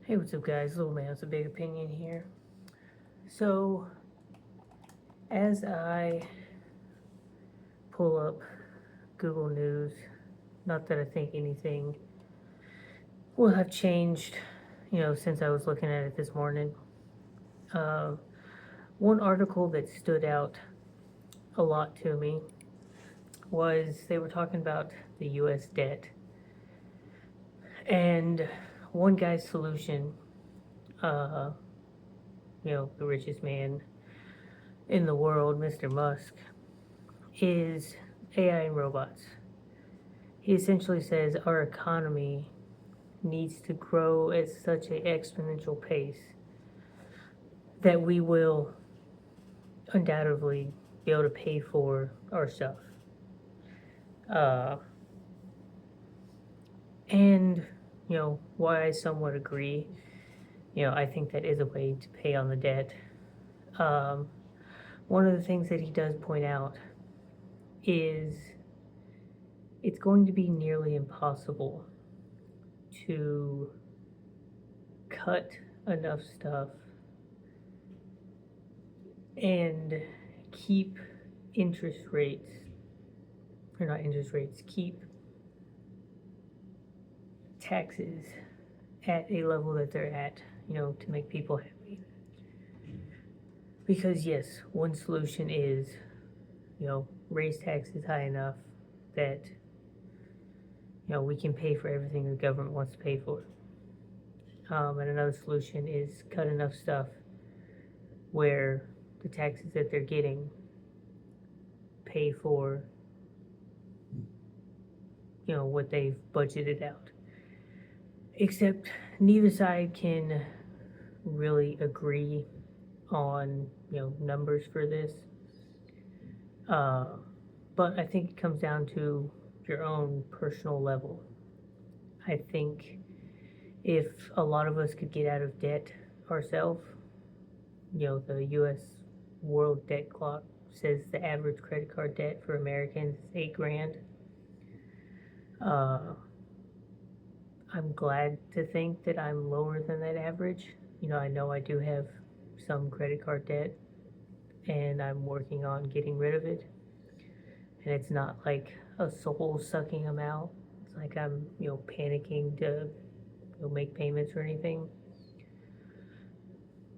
Hey, what's up, guys? Little Man with a Big Opinion here. So, as I pull up Google News, not that I think anything will have changed, since I was looking at it this morning. Uh, One article that stood out a lot to me was they were talking about the U.S. debt. And one guy's solution, uh, the richest man in the world, Mr. Musk, is AI and robots. He essentially says our economy needs to grow at such an exponential pace that we will undoubtedly be able to pay for our stuff. Uh, and, why I somewhat agree, I think that is a way to pay on the debt. Um, One of the things that he does point out is it's going to be nearly impossible to cut enough stuff and keep interest rates, or not interest rates, keep taxes at a level that they're at, to make people happy. Because, yes, one solution is, raise taxes high enough that, we can pay for everything the government wants to pay for. And another solution is cut enough stuff where the taxes that they're getting pay for, what they've budgeted out. Except neither side can really agree on, numbers for this. But I think it comes down to your own personal level. I think if a lot of us could get out of debt ourselves, the U.S. World Debt Clock says the average credit card debt for Americans is $8,000. I'm glad to think that I'm lower than that average. I know I do have some credit card debt, and I'm working on getting rid of it. And it's not like a soul sucking amount. It's like I'm, panicking to make payments or anything.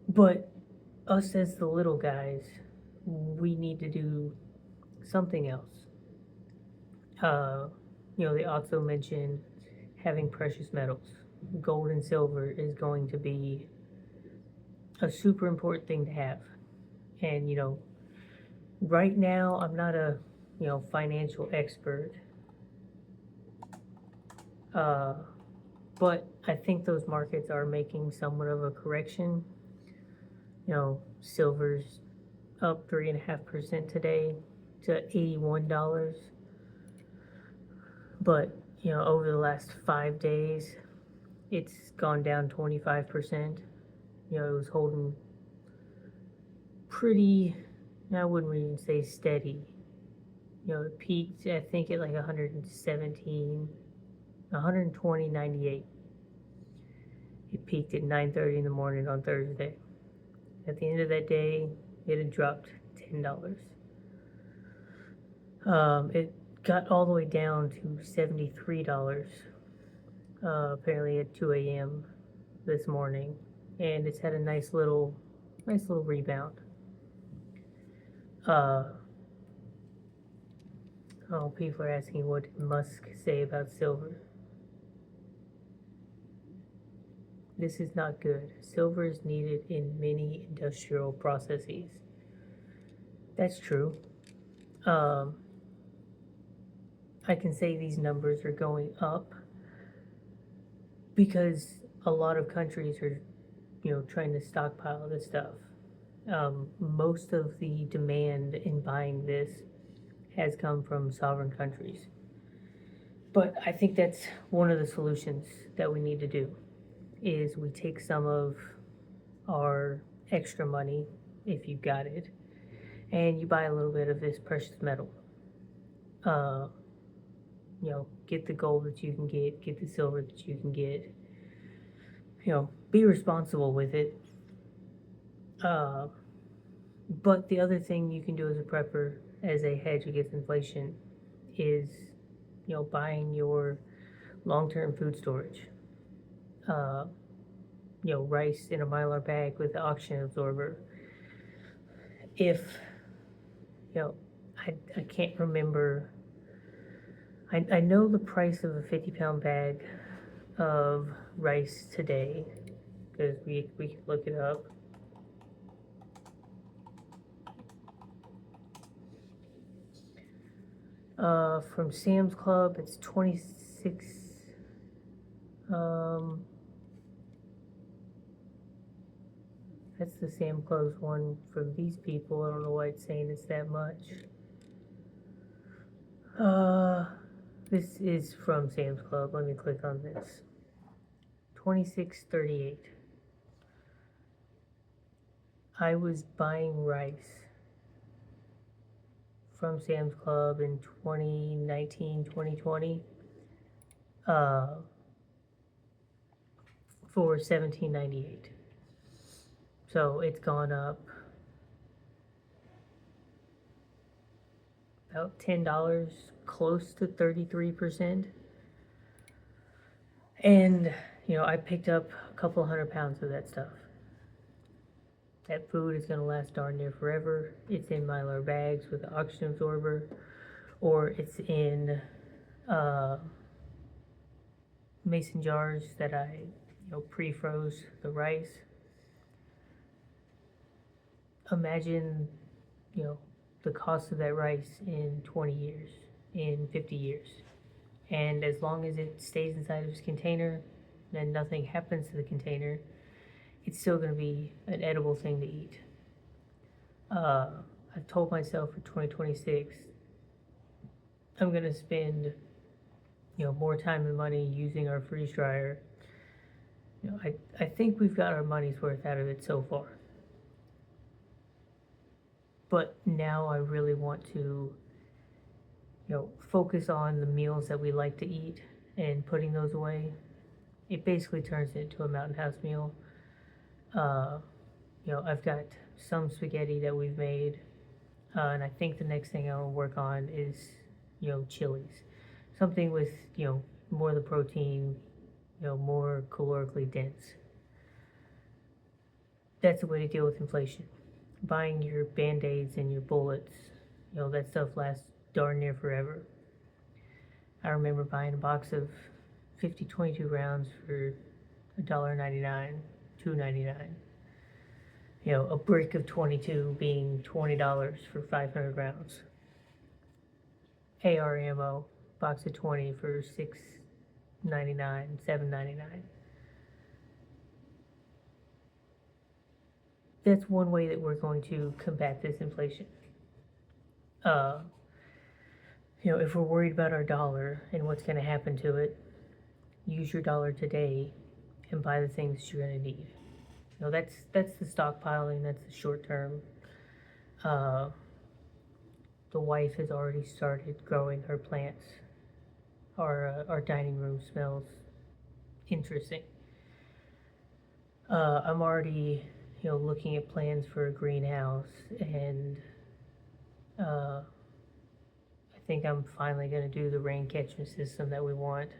But us as the little guys, we need to do something else. They also mention having precious metals. Gold and silver is going to be a super important thing to have. And, right now I'm not a, financial expert. But I think those markets are making somewhat of a correction. Silver's up 3.5% today to $81. But, over the last 5 days, it's gone down 25%. It was holding pretty, I wouldn't even say steady. It peaked, I think, at like 117, 120.98. It peaked at 9:30 in the morning on Thursday. At the end of that day, it had dropped $10. It got all the way down to $73, apparently at 2 a.m. this morning, and it's had a nice little rebound. People are asking what did Musk say about silver. This is not good. Silver is needed in many industrial processes. That's true. I can say these numbers are going up because a lot of countries are, trying to stockpile this stuff. Most of the demand in buying this has come from sovereign countries. But I think that's one of the solutions that we need to do is we take some of our extra money, if you've got it, and you buy a little bit of this precious metal. Get the gold that you can get the silver that you can get. be responsible with it. But the other thing you can do as a prepper, as a hedge against inflation, is buying your long-term food storage. Uh, rice in a Mylar bag with the oxygen absorber. If I can't remember. I know the price of a 50-pound bag of rice today because we can look it up. From Sam's Club, it's 26. That's the Sam Club's one from these people. I don't know why it's saying it's that much. This is from Sam's Club. Let me click on this. $26.38. I was buying rice from Sam's Club in 2019, 2020 for $17.98. So it's gone up about $10, close to 33%. And I picked up a couple 100 pounds of that stuff. That food is going to last darn near forever. It's in Mylar bags with the oxygen absorber, or it's in mason jars that I pre-froze the rice. Imagine the cost of that rice in 20 years, in 50 years. And as long as it stays inside of its container and nothing happens to the container, it's still going to be an edible thing to eat. I've told myself for 2026, I'm going to spend, more time and money using our freeze dryer. I think we've got our money's worth out of it so far. But now I really want to, focus on the meals that we like to eat and putting those away. It basically turns it into a Mountain House meal. I've got some spaghetti that we've made, and I think the next thing I'll work on is, chilies. Something with, more of the protein, more calorically dense. That's a way to deal with inflation. Buying your Band-Aids and your bullets, that stuff lasts darn near forever. I remember buying a box of 50 22 rounds for $1.99, $2.99. A brick of 22 being $20 for 500 rounds. AR ammo, box of 20 for $6.99, $7.99. That's one way that we're going to combat this inflation. If we're worried about our dollar and what's going to happen to it, use your dollar today and buy the things that you're going to need. That's the stockpiling, that's the short term. The wife has already started growing her plants. Our dining room smells interesting. I'm already looking at plans for a greenhouse, and I think I'm finally going to do the rain catchment system that we want,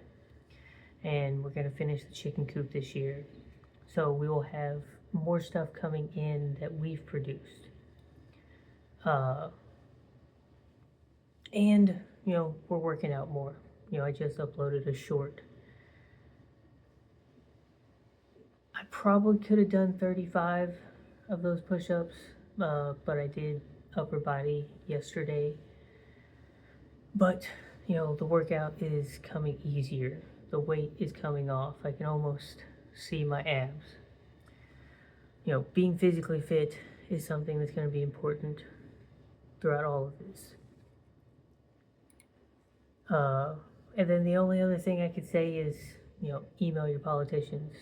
and we're going to finish the chicken coop this year. So we will have more stuff coming in that we've produced. And we're working out more. I just uploaded a short. I probably could have done 35 of those push-ups, but I did upper body yesterday. But, the workout is coming easier. The weight is coming off. I can almost see my abs. Being physically fit is something that's going to be important throughout all of this. And then the only other thing I could say is, email your politicians.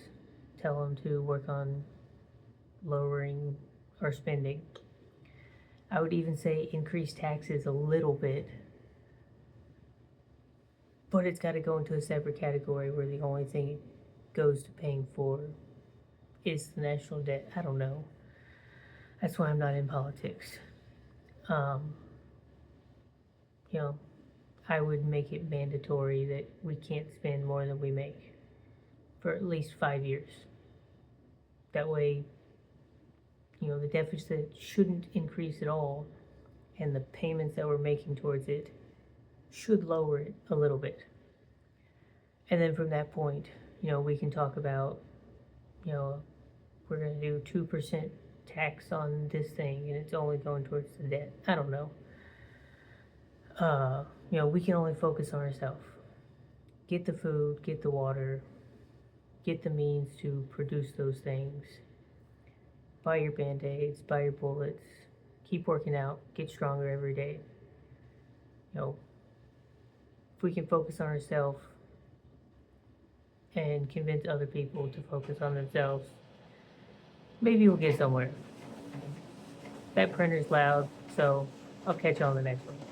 Tell them to work on lowering our spending. I would even say increase taxes a little bit, but it's got to go into a separate category where the only thing it goes to paying for is the national debt? I don't know. That's why I'm not in politics. Um, you know, I would make it mandatory that we can't spend more than we make for at least 5 years. That way, the deficit shouldn't increase at all, and the payments that we're making towards it should lower it a little bit. And then from that point, we can talk about, we're going to do 2% tax on this thing and it's only going towards the debt. I don't know. We can only focus on ourselves. Get the food, get the water, get the means to produce those things. Buy your Band-Aids, buy your bullets, keep working out, get stronger every day. If we can focus on ourselves and convince other people to focus on themselves, maybe we'll get somewhere. That printer's loud, so I'll catch you on the next one.